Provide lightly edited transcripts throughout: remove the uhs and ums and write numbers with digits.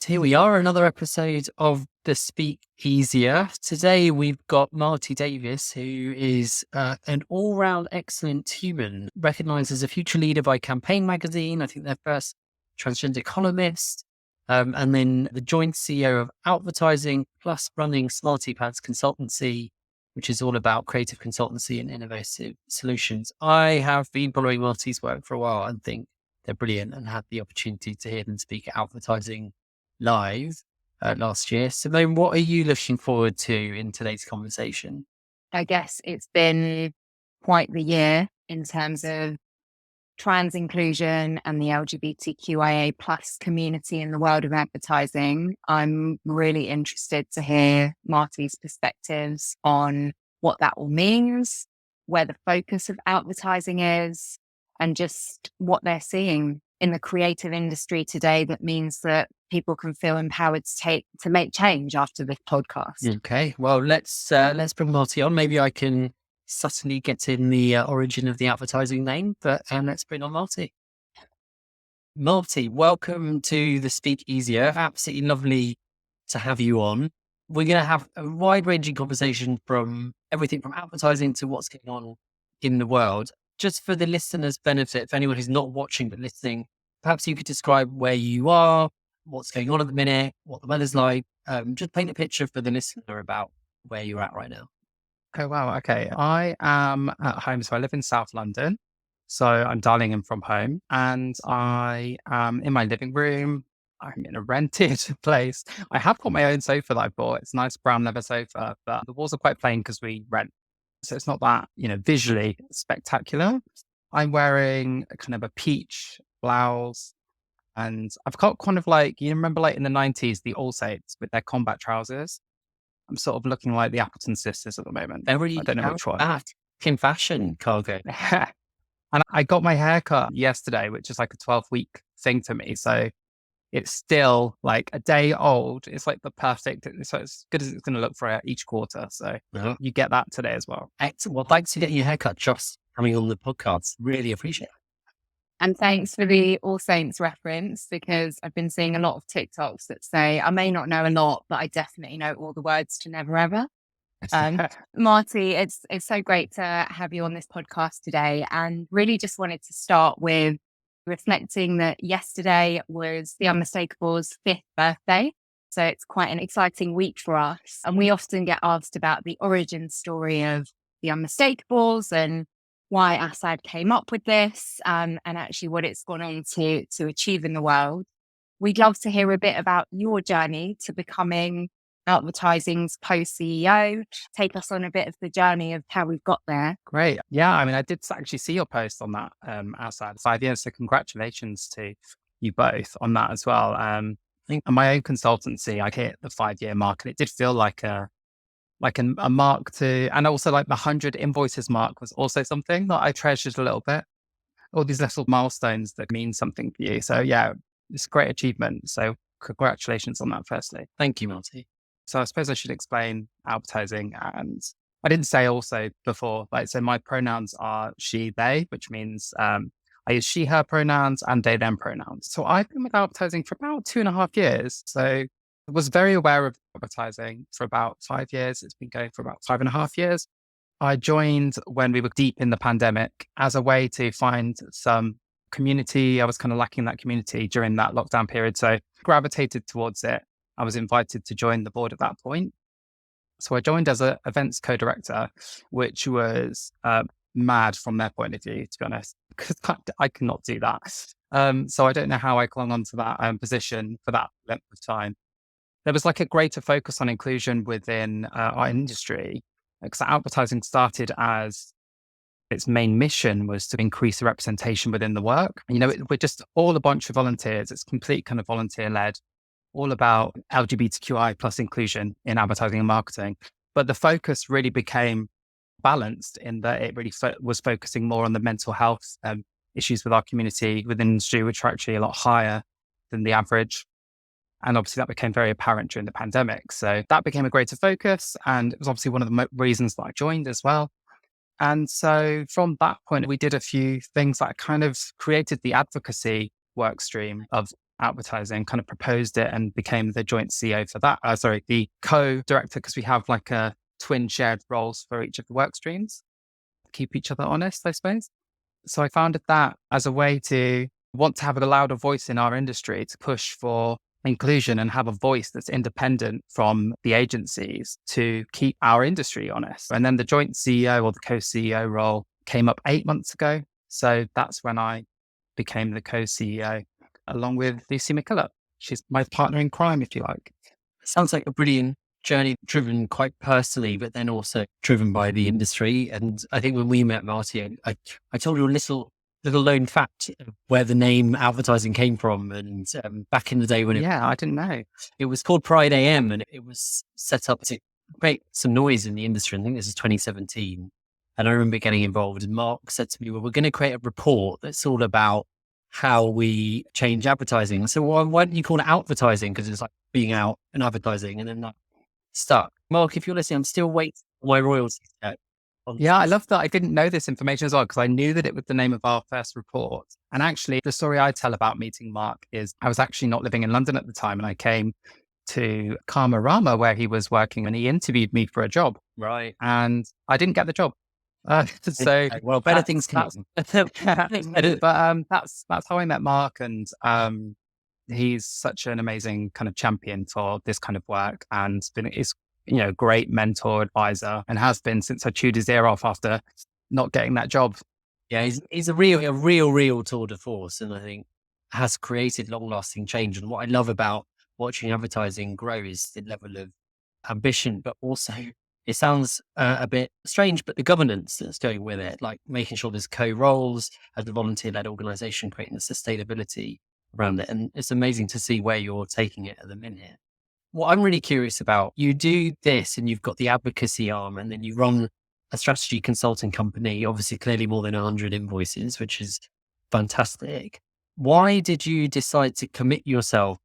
Here we are, another episode of the Speakeasier. Today we've got Marty Davies, who is an all-round excellent human, recognised as a future leader by Campaign magazine. I think their first transgender columnist, and then the Joint CEO of Outvertising, plus running Smarty Pads Consultancy, which is all about creative consultancy and innovative solutions. I have been following Marty's work for a while and think they're brilliant, and had the opportunity to hear them speak at Advertising live last year. Simone, what are you looking forward to in today's conversation? I guess it's been quite the year in terms of trans inclusion and the LGBTQIA plus community in the world of advertising. I'm really interested to hear Marty's perspectives on what that all means, where the focus of advertising is, and just what they're seeing in the creative industry today that means that people can feel empowered to make change after this podcast. Okay, well, let's bring Marty on. Maybe I can subtly get in the origin of the advertising name, but let's bring on Marty. Marty, welcome to the Speakeasier. Absolutely lovely to have you on. We're going to have a wide-ranging conversation from everything from advertising to what's going on in the world. Just for the listeners' benefit, for anyone who's not watching but listening, perhaps you could describe where you are, what's going on at the minute, what the weather's like. Just paint a picture for the listener about where you're at right now. Oh, wow. Okay. I am at home. So I live in South London. So I'm dialing in from home and I am in my living room. I'm in a rented place. I have got my own sofa that I bought. It's a nice brown leather sofa, but the walls are quite plain because we rent. So it's not that, visually spectacular. I'm wearing a kind of a peach blouse and I've got kind of like, remember like in the 90s, the All Saints with their combat trousers. I'm sort of looking like the Appleton sisters at the moment. I don't know which one. In fashion, cargo. And I got my hair cut yesterday, which is like a 12-week thing to me. So it's still like a day old. It's like the perfect, so it's good as it's going to look for each quarter. So you get that today as well. Excellent. Well, thanks for getting your haircut, just coming on the podcast. Really appreciate it. And thanks for the All Saints reference, because I've been seeing a lot of TikToks that say, I may not know a lot, but I definitely know all the words to Never Ever. Marty, it's so great to have you on this podcast today, and really just wanted to start with reflecting that yesterday was the Unmistakables' 5th birthday. So it's quite an exciting week for us. And we often get asked about the origin story of the Unmistakables and why Assad came up with this, and actually what it's gone on to achieve in the world. We'd love to hear a bit about your journey to becoming Advertising's post-CEO. Take us on a bit of the journey of how we've got there. Great. Yeah, I mean, I did actually see your post on that Assad 5 years. So congratulations to you both on that as well. And my own consultancy, I hit the 5-year mark, and it did feel like a mark to, and also like the 100 invoices mark was also something that I treasured a little bit. All these little milestones that mean something for you. So yeah, it's a great achievement. So congratulations on that firstly. Thank you, Marty. So I suppose I should explain advertising. And I didn't say also before, so my pronouns are she, they, which means I use she, her pronouns and they, them pronouns. So I've been with advertising for about 2.5 years. So I was very aware of advertising for about 5 years. It's been going for about 5.5 years. I joined when we were deep in the pandemic as a way to find some community. I was kind of lacking that community during that lockdown period. So gravitated towards it. I was invited to join the board at that point. So I joined as an events co-director, which was mad from their point of view, to be honest, because I cannot do that. So I don't know how I clung on to that position for that length of time. There was like a greater focus on inclusion within our industry, because advertising started as its main mission was to increase the representation within the work. We're just all a bunch of volunteers. It's complete kind of volunteer led, all about LGBTQI plus inclusion in advertising and marketing. But the focus really became balanced in that it really was focusing more on the mental health issues with our community within the industry, which are actually a lot higher than the average. And obviously that became very apparent during the pandemic. So that became a greater focus. And it was obviously one of the reasons that I joined as well. And so from that point, we did a few things that kind of created the advocacy work stream of Outvertising, kind of proposed it and became the joint CEO for that. The co-director, because we have like a twin shared roles for each of the work streams, keep each other honest, I suppose. So I founded that as a way to want to have a louder voice in our industry, to push for inclusion and have a voice that's independent from the agencies to keep our industry honest. And then the joint CEO or the co-CEO role came up 8 months ago. So that's when I became the co-CEO along with Lucy McKillop. She's my partner in crime, if you like. Sounds like a brilliant journey, driven quite personally, but then also driven by the industry. And I think when we met, Marty, I told you a little known fact of where the name Outvertising came from. And back in the day when I didn't know. It was called Pride AM, and it was set up to make some noise in the industry. I think this is 2017. And I remember getting involved, and Mark said to me, well, we're going to create a report that's all about how we change advertising. So why don't you call it Outvertising? Because it's like being out and advertising, and then that stuck. Mark, if you're listening, I'm still waiting for my royalties check. Yeah, I love that. I didn't know this information as well, because I knew that it was the name of our first report. And actually, the story I tell about meeting Mark is I was actually not living in London at the time, and I came to Karma Rama where he was working, and he interviewed me for a job. Right. And I didn't get the job. So well, better things can happen. But that's how I met Mark, and he's such an amazing kind of champion for this kind of work, and is great mentor, advisor, and has been since I chewed his ear off after not getting that job. Yeah, he's a real tour de force, and I think has created long lasting change. And what I love about watching advertising grow is the level of ambition, but also it sounds a bit strange, but the governance that's going with it, like making sure there's co-roles as a volunteer-led organization, creating the sustainability around it. And it's amazing to see where you're taking it at the minute. What I'm really curious about, you do this and you've got the advocacy arm, and then you run a strategy consulting company, obviously clearly more than 100 invoices, which is fantastic. Why did you decide to commit yourself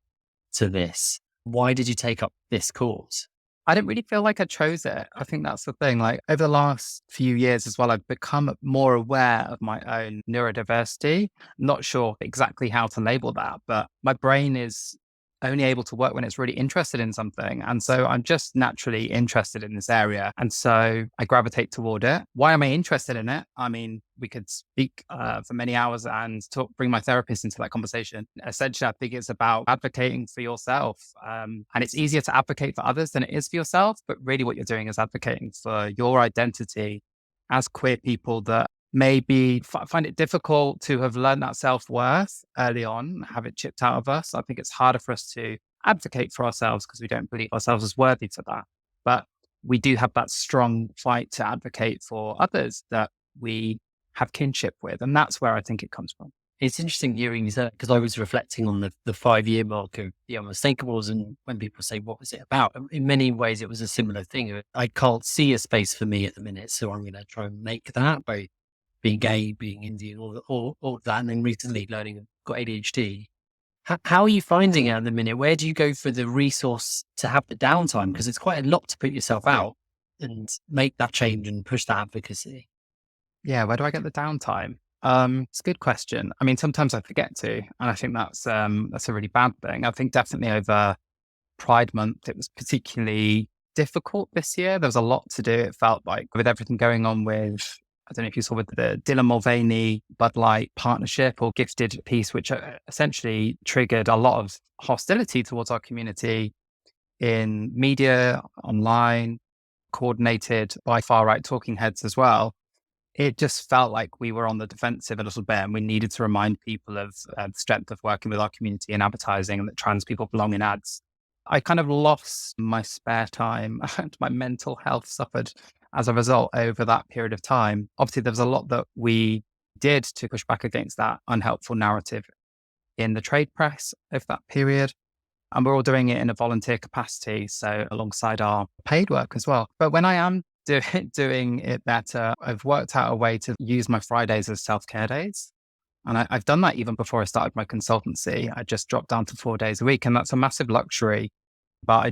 to this? Why did you take up this cause? I didn't really feel like I chose it. I think that's the thing. Like over the last few years as well, I've become more aware of my own neurodiversity. Not sure exactly how to label that, but my brain is only able to work when it's really interested in something. And so I'm just naturally interested in this area. And so I gravitate toward it. Why am I interested in it? I mean, we could speak for many hours and bring my therapist into that conversation. Essentially, I think it's about advocating for yourself. And it's easier to advocate for others than it is for yourself. But really what you're doing is advocating for your identity as queer people that maybe find it difficult to have learned that self-worth early on, have it chipped out of us. I think it's harder for us to advocate for ourselves because we don't believe ourselves as worthy for that. But we do have that strong fight to advocate for others that we have kinship with. And that's where I think it comes from. It's interesting hearing you say, because I was reflecting on the 5-year mark of the Unmistakables, and when people say, what was it about? In many ways, it was a similar thing. I can't see a space for me at the minute, so I'm going to try and make that by being gay, being Indian, all of that. And then recently learning I've got ADHD. How are you finding it at the minute? Where do you go for the resource to have the downtime? Because it's quite a lot to put yourself out and make that change and push that advocacy. Yeah, where do I get the downtime? It's a good question. I mean, sometimes I forget to, and I think that's a really bad thing. I think definitely over Pride Month, it was particularly difficult this year. There was a lot to do. It felt like with everything going on with, I don't know if you saw with the Dylan Mulvaney Bud Light partnership or gifted piece, which essentially triggered a lot of hostility towards our community in media, online, coordinated by far-right talking heads as well. It just felt like we were on the defensive a little bit, and we needed to remind people of the strength of working with our community in advertising and that trans people belong in ads. I kind of lost my spare time and my mental health suffered as a result over that period of time. Obviously, there was a lot that we did to push back against that unhelpful narrative in the trade press of that period. And we're all doing it in a volunteer capacity, so alongside our paid work as well. But when I am doing it better, I've worked out a way to use my Fridays as self-care days. And I've done that even before I started my consultancy. I just dropped down to 4 days a week, and that's a massive luxury. But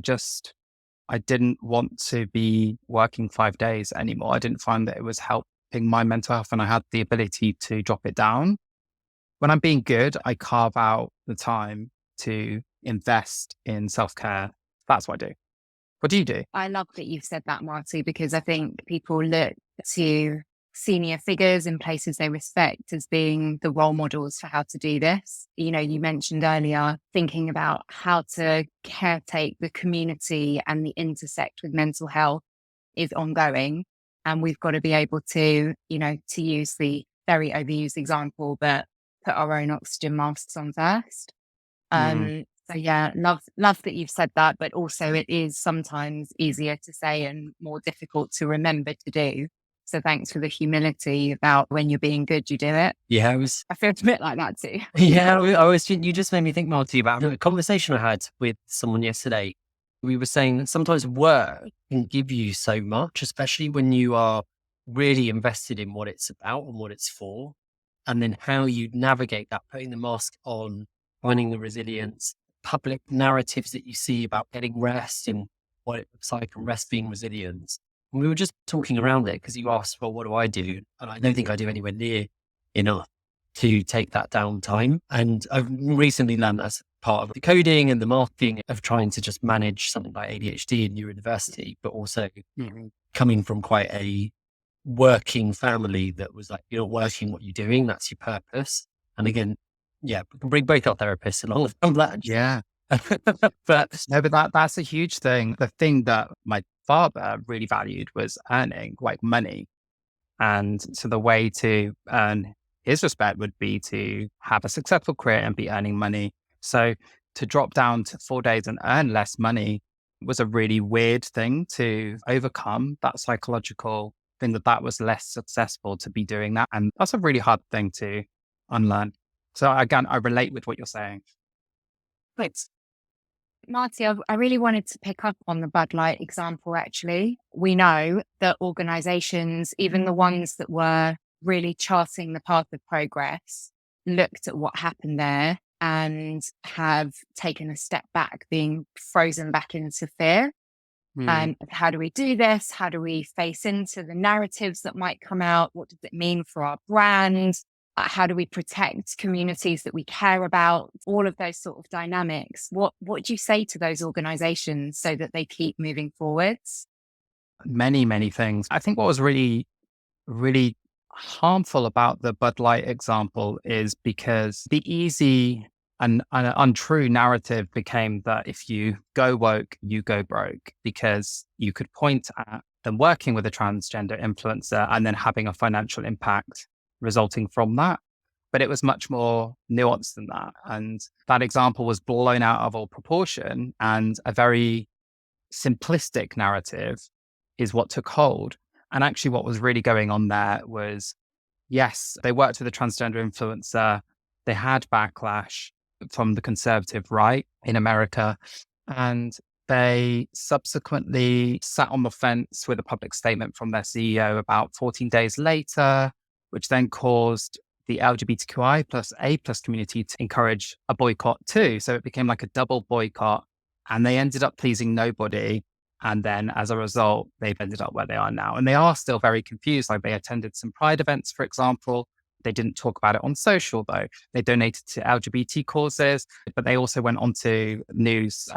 I didn't want to be working 5 days anymore. I didn't find that it was helping my mental health, and I had the ability to drop it down. When I'm being good, I carve out the time to invest in self-care. That's what I do. What do you do? I love that you've said that, Marty, because I think people look to senior figures in places they respect as being the role models for how to do this. You know, you mentioned earlier thinking about how to caretake the community and the intersect with mental health is ongoing. And we've got to be able to, you know, to use the very overused example, but put our own oxygen masks on first. So yeah, love that you've said that, but also it is sometimes easier to say and more difficult to remember to do. So thanks for the humility about when you're being good, you do it. Yeah, I feel a bit like that too. yeah, you just made me think, Marty, about a conversation I had with someone yesterday. We were saying that sometimes work can give you so much, especially when you are really invested in what it's about and what it's for. And then how you navigate that, putting the mask on, finding the resilience, public narratives that you see about getting rest and what it looks like and rest being resilience. And we were just talking around it because you asked, well, what do I do? And I don't think I do anywhere near enough to take that downtime. And I've recently learned as part of the coding and the marketing of trying to just manage something like ADHD in neurodiversity, but also coming from quite a working family that was like, you're not working what you're doing, that's your purpose. And again, yeah, we can bring both our therapists along on that. Yeah. But No, but that's a huge thing. The thing that my father really valued was earning, like money. And so the way to earn his respect would be to have a successful career and be earning money. So to drop down to 4 days and earn less money was a really weird thing to overcome, that psychological thing that was less successful to be doing that. And that's a really hard thing to unlearn. So again, I relate with what you're saying. thanks. Marty, I really wanted to pick up on the Bud Light example, actually. We know that organizations, even the ones that were really charting the path of progress, looked at what happened there and have taken a step back, being frozen back into fear. How do we do this? How do we face into the narratives that might come out? What does it mean for our brand? How do we protect communities that we care about? All of those sort of dynamics. What do you say to those organizations so that they keep moving forwards? Many, many things. I think what was really, really harmful about the Bud Light example is because the easy and untrue narrative became that if you go woke, you go broke, because you could point at them working with a transgender influencer and then having a financial impact resulting from that. But it was much more nuanced than that. And that example was blown out of all proportion, and a very simplistic narrative is what took hold. And actually what was really going on there was, yes, they worked with a transgender influencer. They had backlash from the conservative right in America. And they subsequently sat on the fence with a public statement from their CEO about 14 days later, which then caused the LGBTQI plus A plus community to encourage a boycott too. So it became like a double boycott, and they ended up pleasing nobody. And then as a result, they've ended up where they are now. And they are still very confused. Like, they attended some Pride events, for example. They didn't talk about it on social, though. They donated to LGBT causes, but they also went onto news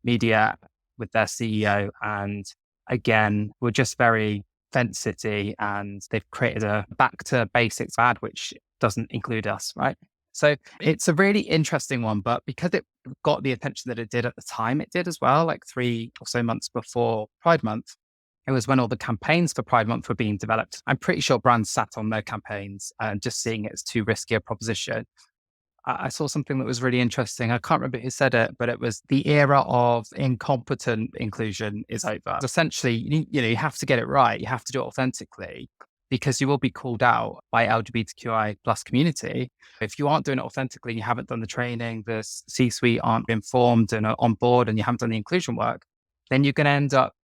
media with their CEO. And again, were just very fence city, and they've created a back to basics ad, which doesn't include us, right? So it's a really interesting one, but because it got the attention that it did at the time, it did as well, like 3 or so months before Pride Month. It was when all the campaigns for Pride Month were being developed. I'm pretty sure brands sat on their campaigns and just seeing it as too risky a proposition. I saw something that was really interesting. I can't remember who said it, but it was the era of incompetent inclusion is over. Essentially, you have to get it right. You have to do it authentically, because you will be called out by LGBTQI plus community. If you aren't doing it authentically, you haven't done the training, the C-suite aren't informed and are on board, and you haven't done the inclusion work, then you're going to end up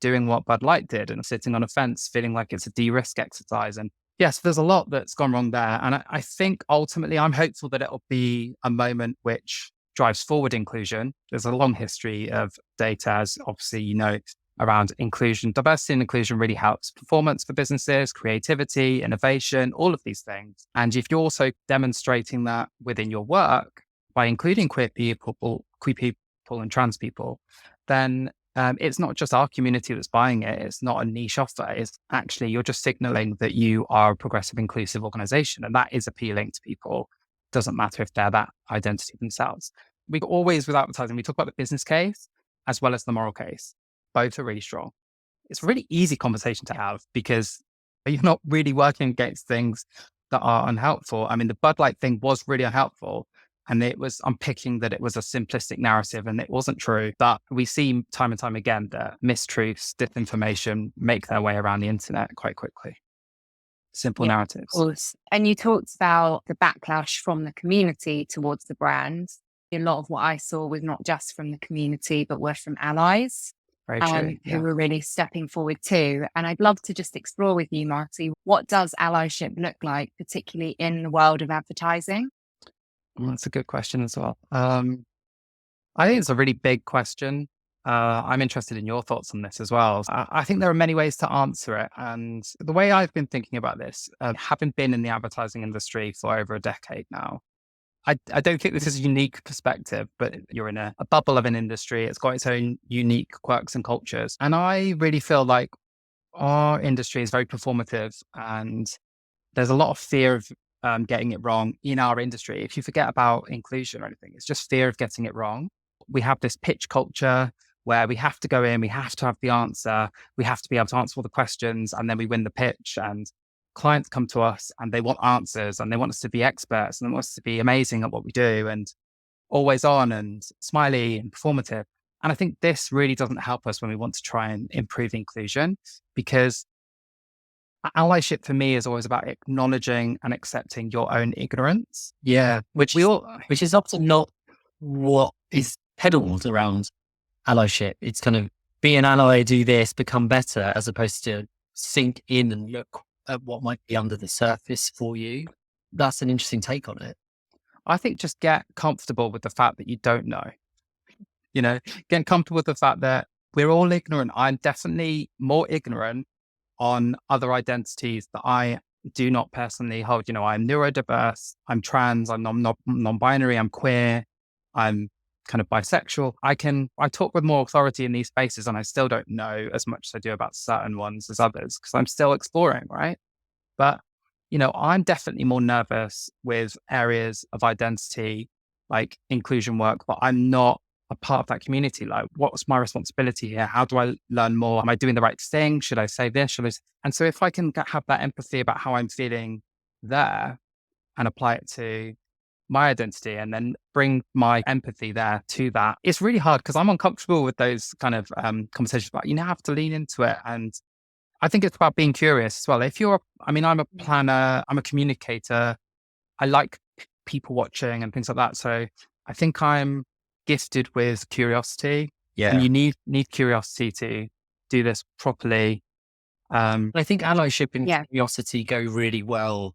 doing what Bud Light did and sitting on a fence, feeling like it's a de-risk exercise. And yes, there's a lot that's gone wrong there. And I think ultimately I'm hopeful that it'll be a moment which drives forward inclusion. There's a long history of data, as obviously, around inclusion. Diversity and inclusion really helps performance for businesses, creativity, innovation, all of these things. And if you're also demonstrating that within your work, by including queer people and trans people, then it's not just our community that's buying it. It's not a niche offer. It's actually, you're just signaling that you are a progressive, inclusive organization. And that is appealing to people. Doesn't matter if they're that identity themselves. We always, with advertising, we talk about the business case as well as the moral case. Both are really strong. It's a really easy conversation to have because you're not really working against things that are unhelpful. I mean, the Bud Light thing was really unhelpful. And I'm picking that it was a simplistic narrative and it wasn't true. But we see time and time again that mistruths, disinformation make their way around the internet quite quickly. Simple narratives. Of course. And you talked about the backlash from the community towards the brand. A lot of what I saw was not just from the community, but were from allies. Very true. Who were really stepping forward too. And I'd love to just explore with you, Marty, what does allyship look like, particularly in the world of advertising? Well, that's a good question as well. I think it's a really big question. I'm interested in your thoughts on this as well. I think there are many ways to answer it. And the way I've been thinking about this, having been in the advertising industry for over a decade now, I don't think this is a unique perspective, but you're in a bubble of an industry. It's got its own unique quirks and cultures. And I really feel like our industry is very performative and there's a lot of fear of getting it wrong in our industry. If you forget about inclusion or anything, it's just fear of getting it wrong. We have this pitch culture where we have to go in, we have to have the answer, we have to be able to answer all the questions, and then we win the pitch. And clients come to us and they want answers and they want us to be experts and they want us to be amazing at what we do and always on and smiley and performative. And I think this really doesn't help us when we want to try and improve inclusion, because allyship for me is always about acknowledging and accepting your own ignorance. Yeah, which is often not what is peddled around allyship. It's kind of be an ally, do this, become better, as opposed to sink in and look at what might be under the surface for you. That's an interesting take on it. I think just get comfortable with the fact that you don't know. Get comfortable with the fact that we're all ignorant. I'm definitely more ignorant on other identities that I do not personally hold. I'm neurodiverse, I'm trans, I'm non-binary, I'm queer, I'm kind of bisexual. I talk with more authority in these spaces and I still don't know as much as I do about certain ones as others because I'm still exploring, right? But, I'm definitely more nervous with areas of identity like inclusion work, but I'm not a part of that community. Like, what's my responsibility here? How do I learn more? Am I doing the right thing? Should I say this? And so if I can have that empathy about how I'm feeling there and apply it to my identity and then bring my empathy there to that, it's really hard because I'm uncomfortable with those kind of conversations, but you have to lean into it. And I think it's about being curious as well. I'm a planner, I'm a communicator. I like people watching and things like that. So I think I'm gifted with curiosity. Yeah. And you need curiosity to do this properly. I think allyship and curiosity go really well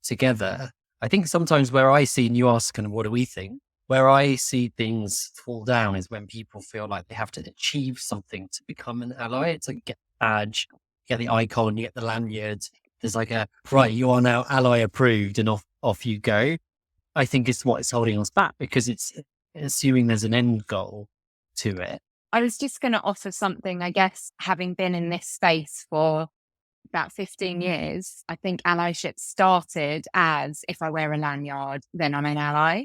together. I think sometimes where I see, and you ask kind of what do we think, where I see things fall down is when people feel like they have to achieve something to become an ally. It's like you get the badge, you get the icon, you get the lanyard. There's like right, you are now ally approved and off you go. I think it's what is holding us back because it's assuming there's an end goal to it. I was just going to offer something, I guess, having been in this space for about 15 years, I think allyship started as if I wear a lanyard, then I'm an ally.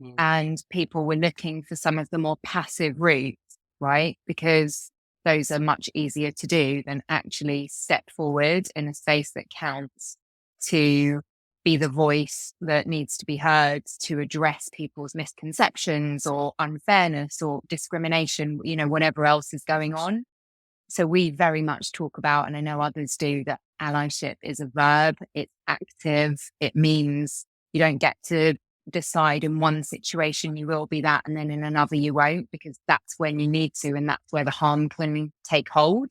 Mm. And people were looking for some of the more passive routes, right? Because those are much easier to do than actually step forward in a space that counts to be the voice that needs to be heard to address people's misconceptions or unfairness or discrimination, whatever else is going on. So we very much talk about, and I know others do, that allyship is a verb, it's active, it means you don't get to decide in one situation you will be that and then in another you won't, because that's when you need to and that's where the harm can take hold.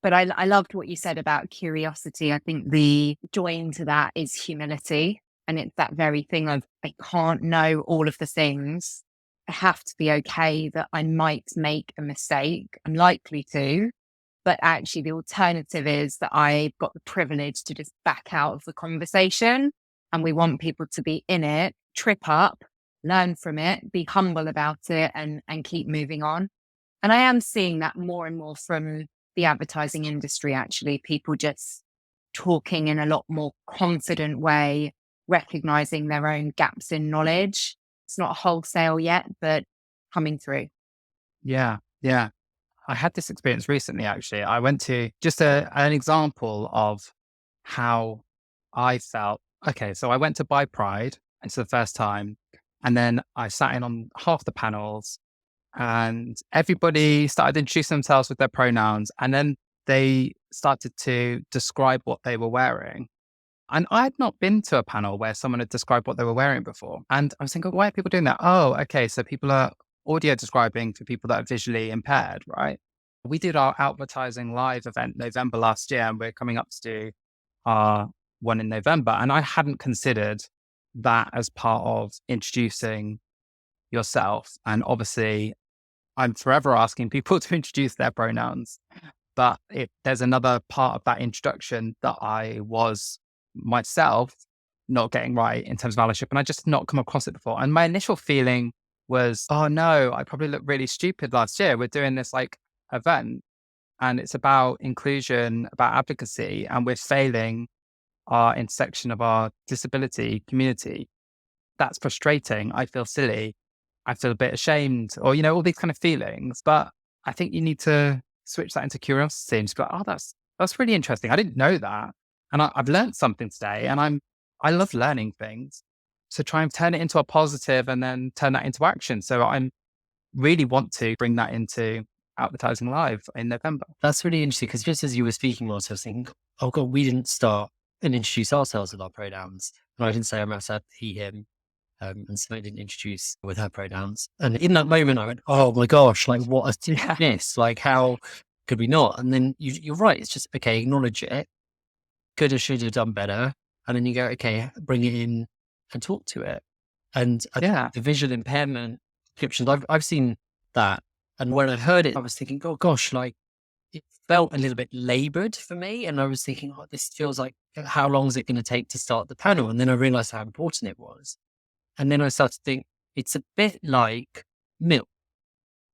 But I loved what you said about curiosity. I think the join to that is humility. And it's that very thing of I can't know all of the things. I have to be okay that I might make a mistake. I'm likely to. But actually, the alternative is that I've got the privilege to just back out of the conversation. And we want people to be in it, trip up, learn from it, be humble about it, and keep moving on. And I am seeing that more and more from the advertising industry, actually, people just talking in a lot more confident way, recognizing their own gaps in knowledge. It's not wholesale yet, but coming through. Yeah. Yeah. I had this experience recently, actually. I went to just an example of how I felt. Okay. So I went to Buy Pride. It's the first time. And then I sat in on half the panels and everybody started introducing themselves with their pronouns. And then they started to describe what they were wearing. And I had not been to a panel where someone had described what they were wearing before. And I was thinking, why are people doing that? Oh, okay. So people are audio describing for people that are visually impaired, right? We did our advertising live event November last year, and we're coming up to do our one in November. And I hadn't considered that as part of introducing yourself. And obviously, I'm forever asking people to introduce their pronouns. But there's another part of that introduction that I was myself not getting right in terms of allyship. And I just had not come across it before. And my initial feeling was, oh no, I probably looked really stupid last year. We're doing this like event and it's about inclusion, about advocacy, and we're failing our intersection of our disability community. That's frustrating. I feel silly. I feel a bit ashamed, or, all these kind of feelings. But I think you need to switch that into curiosity and just be like, oh, that's really interesting. I didn't know that. And I've learned something today, and I love learning things. So try and turn it into a positive and then turn that into action. So I really want to bring that into Advertising Live in November. That's really interesting because just as you were speaking, Marty, I was thinking, oh God, we didn't start and introduce ourselves with our pronouns. And I didn't say I'm outside he, him. And Simone didn't introduce with her pronouns. And in that moment, I went, oh my gosh, like what a miss. Like how could we not? And then you're right. It's just, okay, acknowledge it. Could have, should have done better. And then you go, okay, bring it in and talk to it. And I think the visual impairment descriptions, I've seen that. And when I heard it, I was thinking, oh gosh, like it felt a little bit labored for me. And I was thinking, oh, this feels like, how long is it going to take to start the panel? And then I realized how important it was. And then I started to think, it's a bit like milk.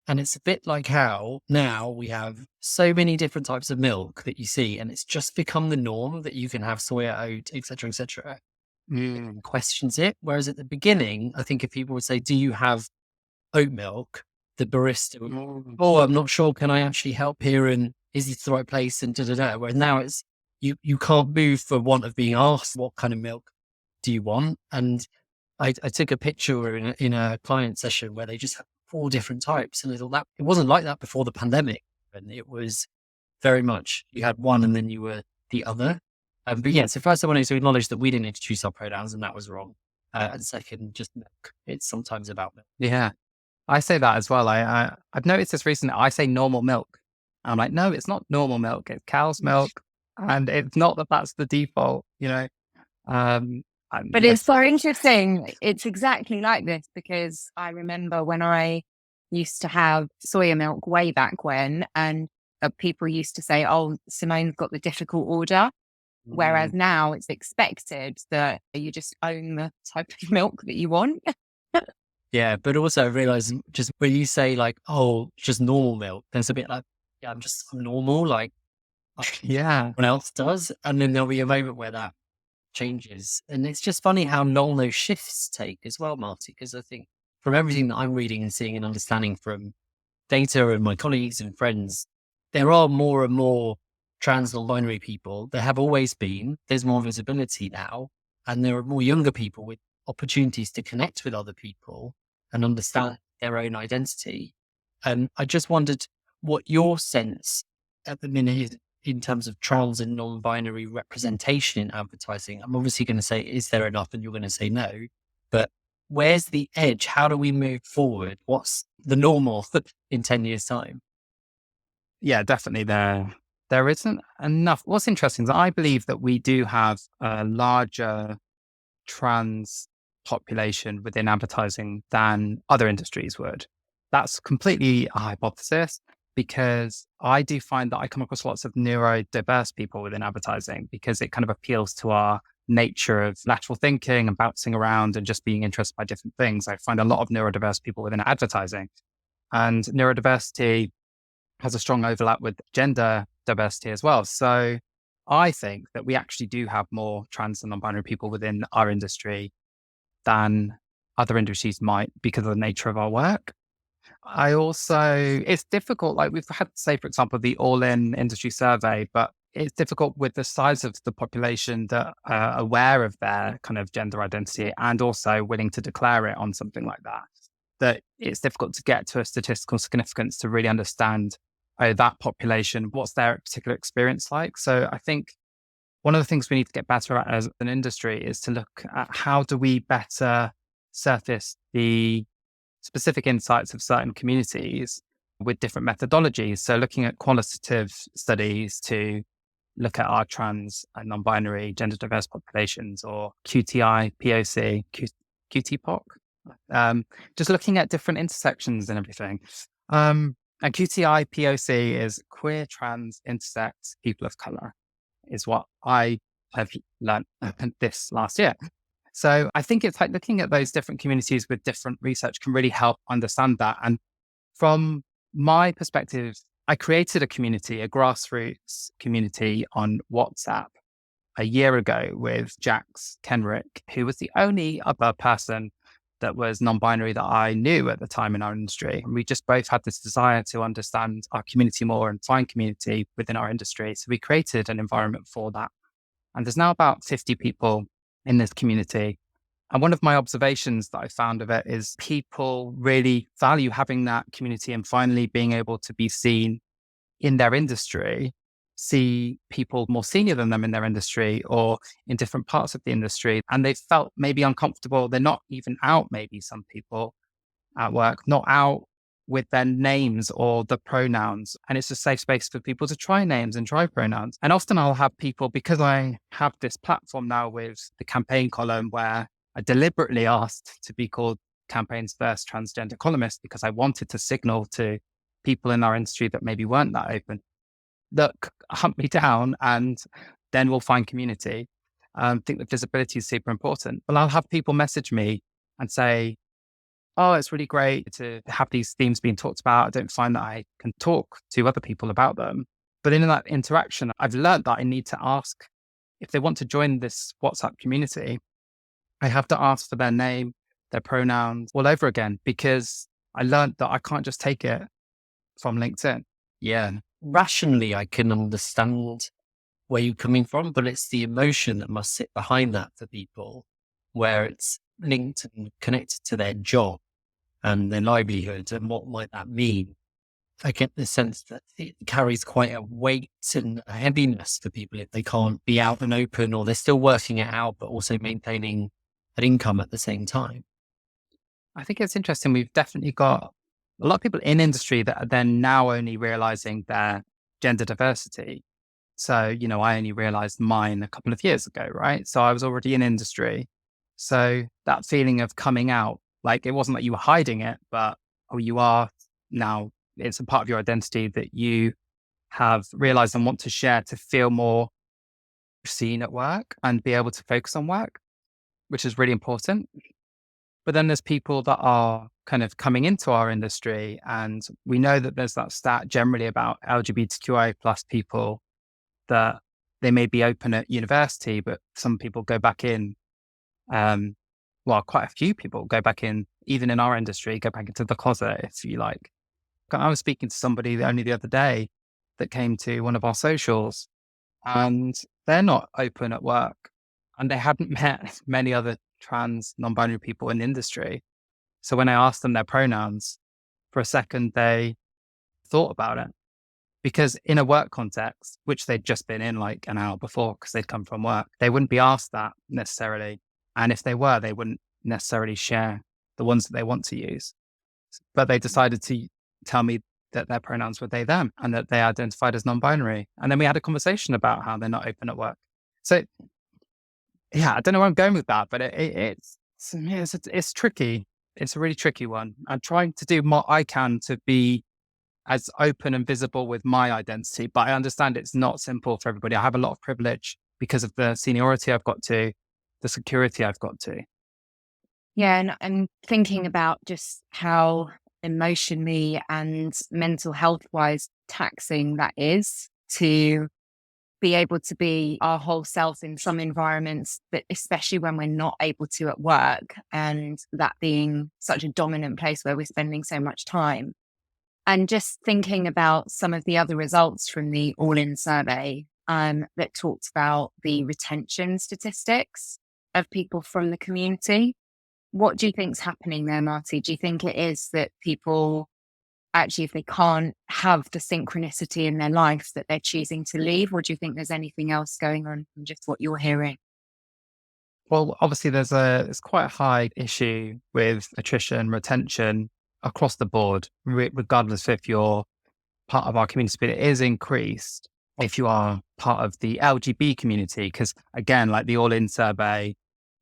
And it's a bit like how now we have so many different types of milk that you see, and it's just become the norm that you can have soya, oat, etc., etc. Questions it. Whereas at the beginning, I think if people would say, do you have oat milk? The barista would, oh, I'm not sure. Can I actually help here? And is this the right place? And da-da-da. Whereas now it's, you can't move for want of being asked, what kind of milk do you want? And I took a picture in a client session where they just had 4 different types. And I thought that it wasn't like that before the pandemic. And it was very much, you had one and then you were the other. But yeah, so first I wanted to acknowledge that we didn't introduce our pronouns and that was wrong. And second, just milk. It's sometimes about milk. Yeah, I say that as well. I've noticed this recently. I say normal milk. I'm like, no, it's not normal milk. It's cow's milk. And it's not that's the default, But it's so interesting. It's exactly like this because I remember when I used to have soya milk way back when, and people used to say, oh, Simone's got the difficult order. Whereas now it's expected that you just own the type of milk that you want. Yeah, but also I realized just when you say like, oh, just normal milk, there's a bit like, yeah, I'm just normal, like everyone else does. And then there'll be a moment where that changes. And it's just funny how long those shifts take as well, Marty, because I think from everything that I'm reading and seeing and understanding from data and my colleagues and friends, there are more and more trans non-binary people. There have always been. There's more visibility now. And there are more younger people with opportunities to connect with other people and understand their own identity. And I just wondered what your sense at the minute is in terms of trans and non-binary representation in advertising. I'm obviously going to say, is there enough? And you're going to say no. But where's the edge? How do we move forward? What's the normal in 10 years' time? Yeah, definitely there isn't enough. What's interesting is I believe that we do have a larger trans population within advertising than other industries would. That's completely a hypothesis because I do find that I come across lots of neurodiverse people within advertising because it kind of appeals to our nature of lateral thinking and bouncing around and just being interested by different things. I find a lot of neurodiverse people within advertising, and neurodiversity has a strong overlap with gender diversity as well. So I think that we actually do have more trans and non-binary people within our industry than other industries might because of the nature of our work. It's difficult, like we've had, say, for example, the All-In industry survey, but it's difficult with the size of the population that are aware of their kind of gender identity and also willing to declare it on something like that it's difficult to get to a statistical significance to really understand that population, what's their particular experience like. So I think one of the things we need to get better at as an industry is to look at how do we better surface the specific insights of certain communities with different methodologies. So looking at qualitative studies to look at our trans and non-binary gender diverse populations, or QTI, POC, QTPOC, just looking at different intersections and everything. And QTI, POC is queer, trans, intersex, people of color, is what I have learned this last year. So I think it's like looking at those different communities with different research can really help understand that. And from my perspective, I created a community, a grassroots community on WhatsApp a year ago with Jax Kenrick, who was the only other person that was non-binary that I knew at the time in our industry. And we just both had this desire to understand our community more and find community within our industry. So we created an environment for that. And there's now about 50 people in this community. And one of my observations that I found of it is people really value having that community and finally being able to be seen in their industry, see people more senior than them in their industry or in different parts of the industry. And they felt maybe uncomfortable. They're not even out, maybe some people at work, not out with their names or the pronouns. And it's a safe space for people to try names and try pronouns. And often I'll have people, because I have this platform now with the campaign column where I deliberately asked to be called Campaign's first transgender columnist because I wanted to signal to people in our industry that maybe weren't that open, look, hunt me down and then we'll find community. I think that visibility is super important. But I'll have people message me and say, oh, it's really great to have these themes being talked about. I don't find that I can talk to other people about them. But in that interaction, I've learned that I need to ask if they want to join this WhatsApp community. I have to ask for their name, their pronouns all over again, because I learned that I can't just take it from LinkedIn. Yeah. Rationally, I can understand where you're coming from, but it's the emotion that must sit behind that for people, where it's linked and connected to their job and their livelihood. And what might that mean? I get the sense that it carries quite a weight and a heaviness for people if they can't be out and open, or they're still working it out, but also maintaining an income at the same time. I think it's interesting. We've definitely got a lot of people in industry that are then now only realizing their gender diversity. So, I only realized mine a couple of years ago, right? So I was already in industry. So that feeling of coming out, like it wasn't that you were hiding it, but you are now, it's a part of your identity that you have realized and want to share to feel more seen at work and be able to focus on work, which is really important. But then there's people that are kind of coming into our industry, and we know that there's that stat generally about LGBTQIA plus people that they may be open at university, but some people go back in. Quite a few people go back in, even in our industry, go back into the closet, if you like. I was speaking to somebody only the other day that came to one of our socials, and they're not open at work, and they hadn't met many other trans non-binary people in the industry. So when I asked them their pronouns, for a second, they thought about it, because in a work context, which they'd just been in like an hour before because they'd come from work, they wouldn't be asked that necessarily. And if they were, they wouldn't necessarily share the ones that they want to use. But they decided to tell me that their pronouns were they, them, and that they identified as non-binary. And then we had a conversation about how they're not open at work. So yeah, I don't know where I'm going with that, but it's tricky. It's a really tricky one. I'm trying to do what I can to be as open and visible with my identity, but I understand it's not simple for everybody. I have a lot of privilege because of the seniority I've got to, the security I've got to. Yeah, and I'm thinking about just how emotionally and mental health wise taxing that is to be able to be our whole self in some environments, but especially when we're not able to at work, and that being such a dominant place where we're spending so much time. And just thinking about some of the other results from the All In survey that talked about the retention statistics of people from the community. What do you think's happening there, Marty? Do you think it is that people actually, if they can't have the synchronicity in their life, that they're choosing to leave? Or do you think there's anything else going on from just what you're hearing? Well, obviously there's quite a high issue with attrition, retention across the board, regardless if you're part of our community, but it is increased if you are part of the LGB community. Because again, like the All In survey,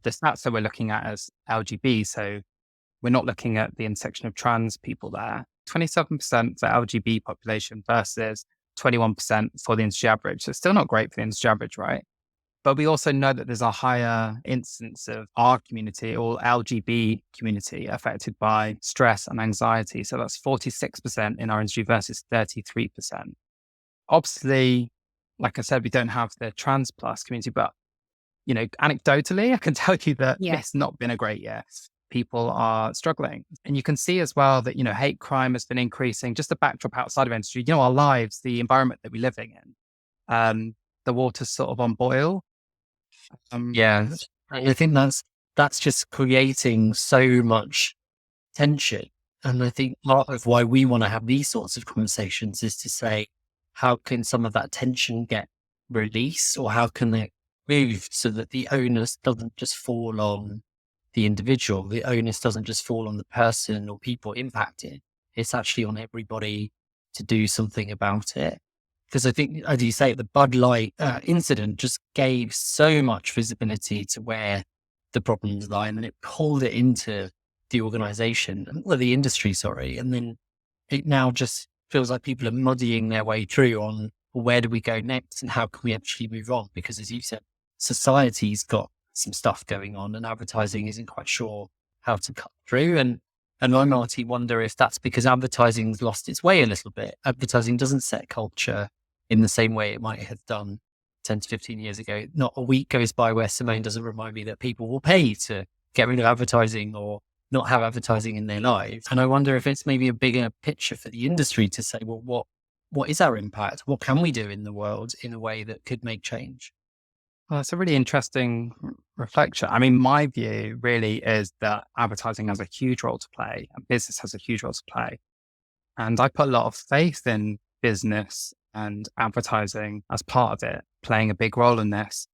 the stats that we're looking at as LGB, so we're not looking at the intersection of trans people there. 27% for LGB population versus 21% for the industry average. So it's still not great for the industry average, right? But we also know that there's a higher instance of our community or LGB community affected by stress and anxiety. So that's 46% in our industry versus 33%. Obviously, like I said, we don't have the trans plus community, but anecdotally, I can tell you that it's not been a great year. People are struggling. And you can see as well that, hate crime has been increasing, just the backdrop outside of industry, our lives, the environment that we're living in. The water's sort of on boil. Yeah. I think that's just creating so much tension. And I think part of why we want to have these sorts of conversations is to say, how can some of that tension get released, or how can it move so that the onus doesn't just fall on the individual, the onus doesn't just fall on the person or people impacted. It's actually on everybody to do something about it. Because I think, as you say, the Bud Light incident just gave so much visibility to where the problems lie, and then it pulled it into the organization, or the industry, sorry. And then it now just feels like people are muddying their way through on, well, where do we go next and how can we actually move on? Because as you said, society's got some stuff going on and advertising isn't quite sure how to cut through. And I, Marty, wonder if that's because advertising's lost its way a little bit. Advertising doesn't set culture in the same way it might have done 10 to 15 years ago. Not a week goes by where Simone doesn't remind me that people will pay to get rid of advertising or not have advertising in their lives. And I wonder if it's maybe a bigger picture for the industry to say, well, what is our impact? What can we do in the world in a way that could make change? Well, it's a really interesting reflection. I mean, my view really is that advertising has a huge role to play and business has a huge role to play. And I put a lot of faith in business and advertising as part of it, playing a big role in this.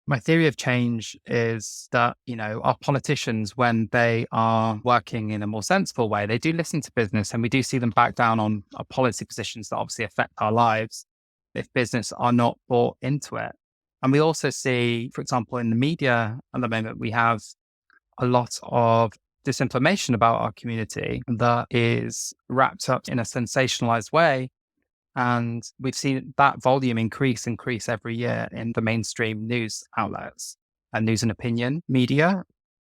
My theory of change is that, our politicians, when they are working in a more sensible way, they do listen to business, and we do see them back down on our policy positions that obviously affect our lives if business are not bought into it. And we also see, for example, in the media at the moment, we have a lot of disinformation about our community that is wrapped up in a sensationalized way. And we've seen that volume increase every year in the mainstream news outlets and news and opinion media.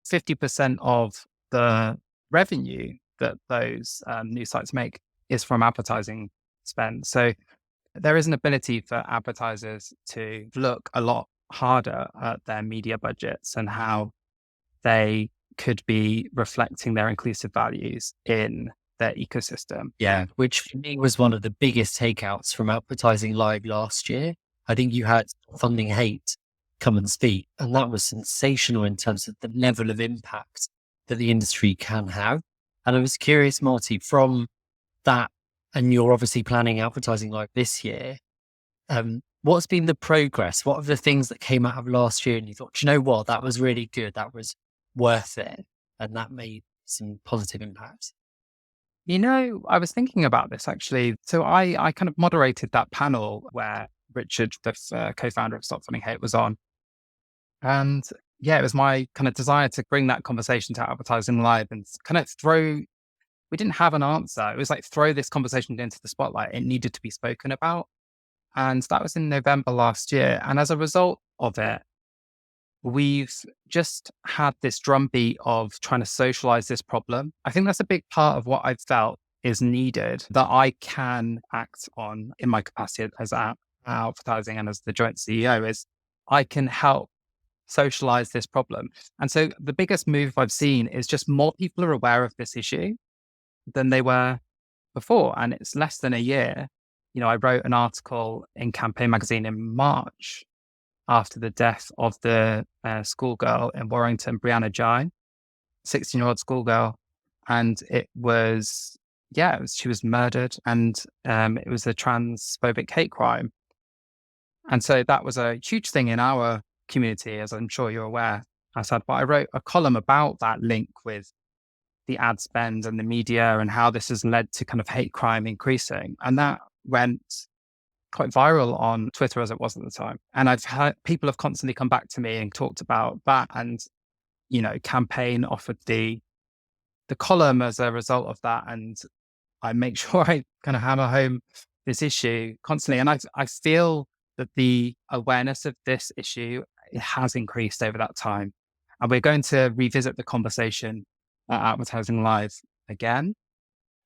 50% of the revenue that those news sites make is from advertising spend. So there is an ability for advertisers to look a lot harder at their media budgets and how they could be reflecting their inclusive values in their ecosystem. Yeah, which for me was one of the biggest takeouts from Advertising Live last year. I think you had Funding Hate come and speak, and that was sensational in terms of the level of impact that the industry can have. And I was curious, Marty, from that, and you're obviously planning Advertising Live this year, what's been the progress? What are the things that came out of last year and you thought, do you know what, that was really good, that was worth it, and that made some positive impact? I was thinking about this actually. So I kind of moderated that panel where Richard, the co-founder of Stop Funding Hate, was on. And it was my kind of desire to bring that conversation to Advertising Live and kind of we didn't have an answer. It was like throw this conversation into the spotlight. It needed to be spoken about. And that was in November last year. And as a result, of it, we've just had this drumbeat of trying to socialize this problem. I think that's a big part of what I've felt is needed that I can act on in my capacity as advertising and as the joint CEO is I can help socialize this problem. And so the biggest move I've seen is just more people are aware of this issue than they were before. And it's less than a year. I wrote an article in Campaign magazine in March after the death of the schoolgirl in Warrington, Brianna Jai, 16-year-old schoolgirl. And it was, she was murdered, and it was a transphobic hate crime. And so that was a huge thing in our community, as I'm sure you're aware. But I wrote a column about that link with the ad spend and the media and how this has led to kind of hate crime increasing. And that went quite viral on Twitter as it was at the time. And I've heard people have constantly come back to me and talked about that. And, Campaign offered the column as a result of that. And I make sure I kind of hammer home this issue constantly. And I feel that the awareness of this issue has increased over that time. And we're going to revisit the conversation at Advertising Live again.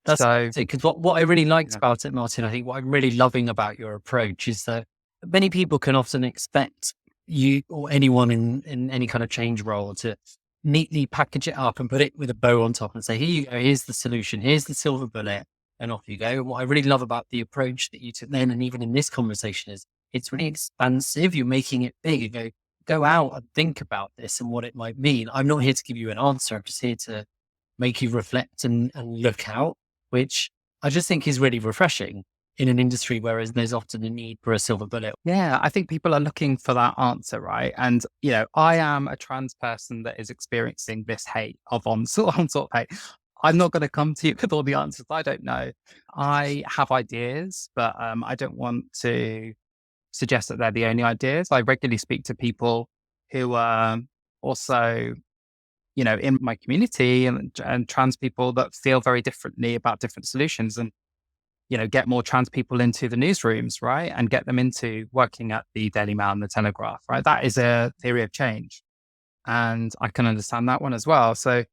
That's because what I really liked about it, Martin, I think what I'm really loving about your approach is that many people can often expect you or anyone in any kind of change role to neatly package it up and put it with a bow on top and say, here you go, here's the solution, here's the silver bullet, and off you go. And what I really love about the approach that you took then, and even in this conversation, is it's really expansive. You're making it big. You go out and think about this and what it might mean. I'm not here to give you an answer. I'm just here to make you reflect and look out, which I just think is really refreshing in an industry where there's often a need for a silver bullet. Yeah, I think people are looking for that answer, right? And, I am a trans person that is experiencing this hate of on-sort hate. I'm not going to come to you with all the answers. I don't know. I have ideas, but I don't want to suggest that they're the only ideas. I regularly speak to people who are also, in my community and trans people that feel very differently about different solutions, and, get more trans people into the newsrooms, right? And get them into working at the Daily Mail and the Telegraph, right? That is a theory of change. And I can understand that one as well. So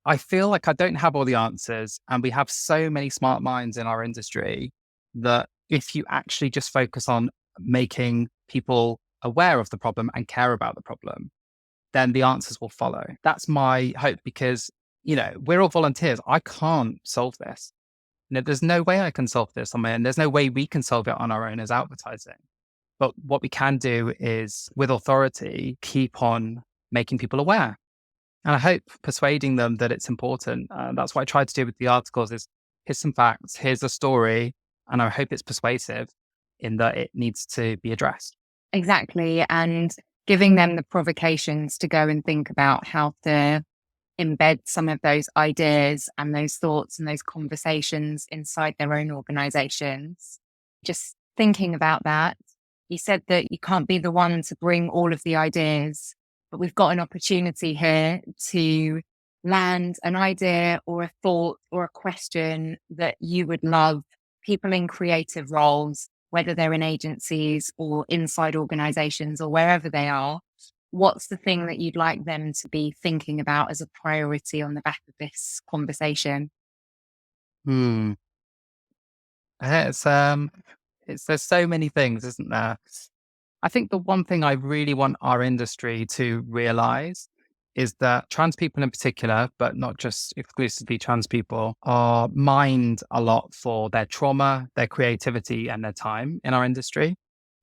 I feel like I don't have all the answers, and we have so many smart minds in our industry that if you actually just focus on making people aware of the problem and care about the problem, then the answers will follow. That's my hope, because, we're all volunteers. I can't solve this. There's no way I can solve this on my own. There's no way we can solve it on our own as advertising. But what we can do is, with authority, keep on making people aware. And I hope persuading them that it's important. That's what I tried to do with the articles is, here's some facts, here's a story, and I hope it's persuasive in that it needs to be addressed. Exactly. And giving them the provocations to go and think about how to embed some of those ideas and those thoughts and those conversations inside their own organizations. Just thinking about that, you said that you can't be the one to bring all of the ideas, but we've got an opportunity here to land an idea or a thought or a question that you would love people in creative roles, whether they're in agencies or inside organizations or wherever they are. What's the thing that you'd like them to be thinking about as a priority on the back of this conversation? There's so many things, isn't there? I think the one thing I really want our industry to realize is that trans people in particular, but not just exclusively trans people, are mined a lot for their trauma, their creativity, and their time in our industry.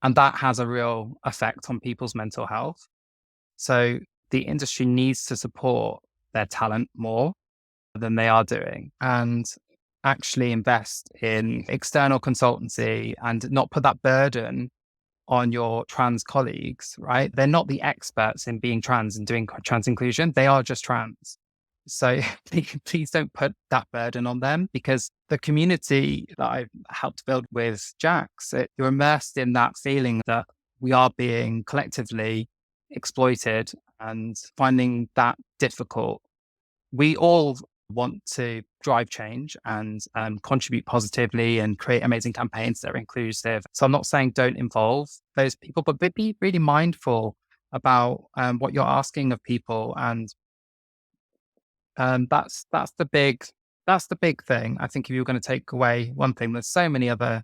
And that has a real effect on people's mental health. So the industry needs to support their talent more than they are doing, and actually invest in external consultancy and not put that burden on your trans colleagues, right? They're not the experts in being trans and doing trans inclusion. They are just trans. So please don't put that burden on them, because the community that I've helped build with Jax, you're immersed in that feeling that we are being collectively exploited and finding that difficult. We all want to drive change and contribute positively and create amazing campaigns that are inclusive. So I'm not saying don't involve those people, but be really mindful about what you're asking of people. And that's the big thing. I think if you're going to take away one thing, there's so many other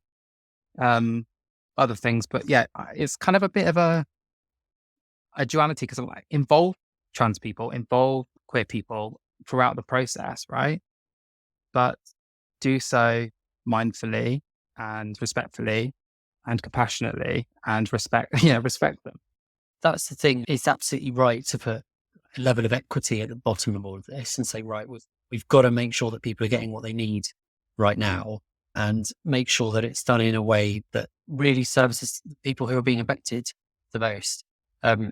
things, but yeah, it's kind of a bit of a duality, because I'm like, involve trans people, involve queer people throughout the process, right? But do so mindfully and respectfully and compassionately, and respect them. That's the thing. It's absolutely right to put a level of equity at the bottom of all of this and say, right, we've got to make sure that people are getting what they need right now, and make sure that it's done in a way that really services the people who are being affected the most.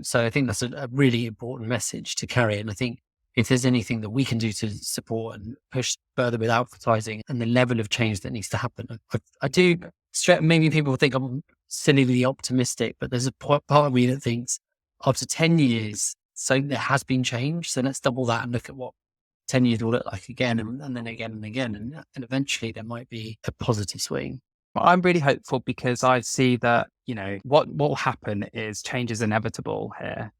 So I think that's a really important message to carry. And I think if there's anything that we can do to support and push further with advertising and the level of change that needs to happen, I do stress. Maybe people think I'm cynically optimistic, but there's a part of me that thinks after 10 years, so there has been change. So let's double that and look at what 10 years will look like again, and then again and again. And eventually there might be a positive swing. Well, I'm really hopeful, because I see that, what will happen is change is inevitable here,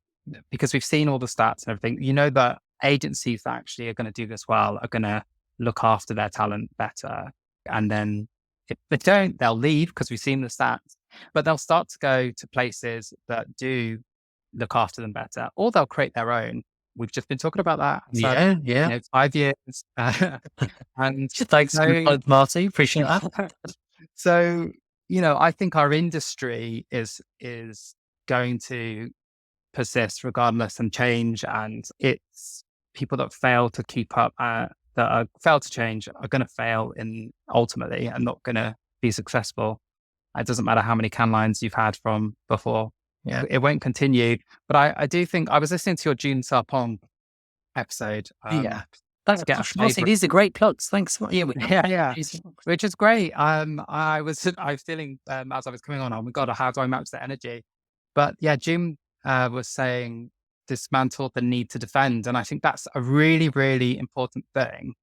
because we've seen all the stats and everything. That agencies that actually are going to do this well are going to look after their talent better. And then if they don't, they'll leave, because we've seen the stats, but they'll start to go to places that do look after them better, or they'll create their own. We've just been talking about that. So, Yeah. 5 years. And thanks, Marty. Appreciate that. So, I think our industry is going to persist regardless and change. And it's people that fail to keep up, fail to change, are going to fail ultimately and not going to be successful. It doesn't matter how many can lines you've had from before. Yeah, it won't continue. But I do think I was listening to your June Sarpong episode. Thanks, Marty. These are great plugs. Thanks. Yeah, which is great. I was feeling as I was coming on, oh my God, how do I match the energy? But yeah, Jim was saying dismantle the need to defend. And I think that's a really, really important thing.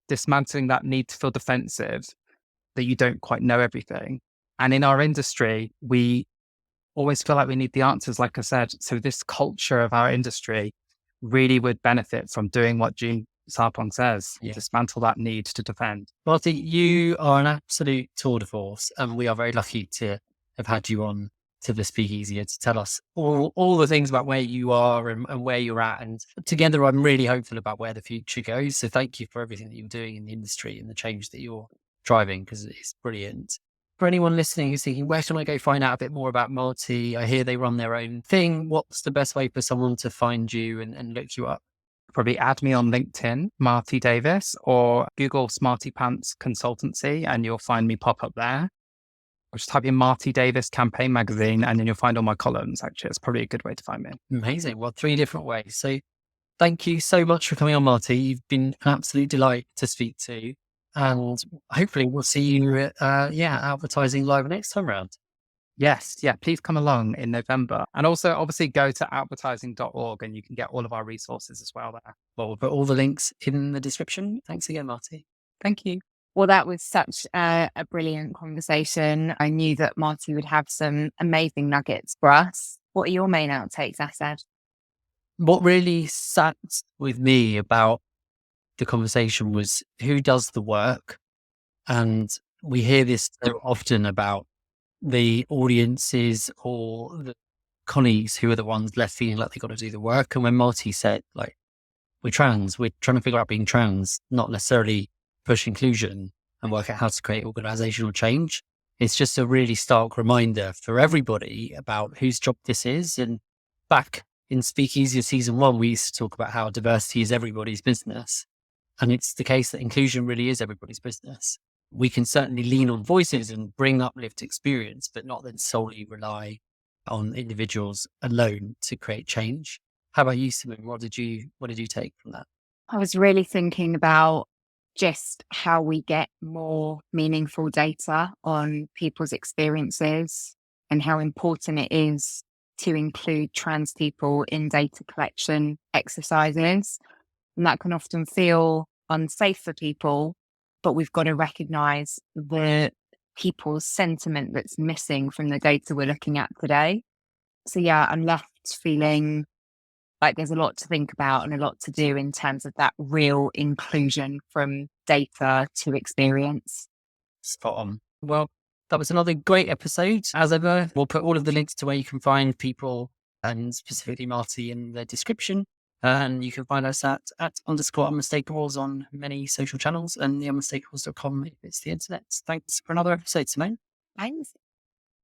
Dismantling that need to feel defensive, that you don't quite know everything. And in our industry, we always feel like we need the answers, like I said. So this culture of our industry really would benefit from doing what June Sarpong says, dismantle that need to defend. Marty, you are an absolute tour de force, and we are very lucky to have had you on to the Speakeasier to tell us all the things about where you are and where you're at. And together, I'm really hopeful about where the future goes. So thank you for everything that you're doing in the industry and the change that you're driving, because it's brilliant. For anyone listening who's thinking, where can I go find out a bit more about Marty? I hear they run their own thing. What's the best way for someone to find you and look you up? Probably add me on LinkedIn, Marty Davies, or Google Smarty Pants Consultancy, and you'll find me pop up there. Or just type in Marty Davies Campaign Magazine, and then you'll find all my columns. Actually, it's probably a good way to find me. Amazing. Well, 3 different ways. So thank you so much for coming on, Marty. You've been an absolute delight to speak to. And hopefully we'll see you at Advertising Live next time around. Yes. Yeah. Please come along in November. And also, obviously, go to outvertising.org and you can get all of our resources as well there. Well, we'll put all the links in the description. Thanks again, Marty. Thank you. Well, that was such a brilliant conversation. I knew that Marty would have some amazing nuggets for us. What are your main outtakes, Asad? What really sat with me about the conversation was who does the work. And we hear this so often about the audiences or the colleagues who are the ones left feeling like they've got to do the work. And when Marty said, like, we're trans, we're trying to figure out being trans, not necessarily push inclusion and work out how to create organizational change. It's just a really stark reminder for everybody about whose job this is. And back in Speakeasier season 1, we used to talk about how diversity is everybody's business. And it's the case that inclusion really is everybody's business. We can certainly lean on voices and bring up lived experience, but not then solely rely on individuals alone to create change. How about you, Simon? What did you take from that? I was really thinking about just how we get more meaningful data on people's experiences and how important it is to include trans people in data collection exercises. And that can often feel unsafe for people, but we've got to recognize the people's sentiment that's missing from the data we're looking at today. So yeah, I'm left feeling like there's a lot to think about and a lot to do in terms of that real inclusion from data to experience. Spot on. Well, that was another great episode. As ever, we'll put all of the links to where you can find people and specifically Marty in the description. And you can find us at _Unmistakables on many social channels and the unmistakables.com if it's the internet. Thanks for another episode, Simone. Thanks.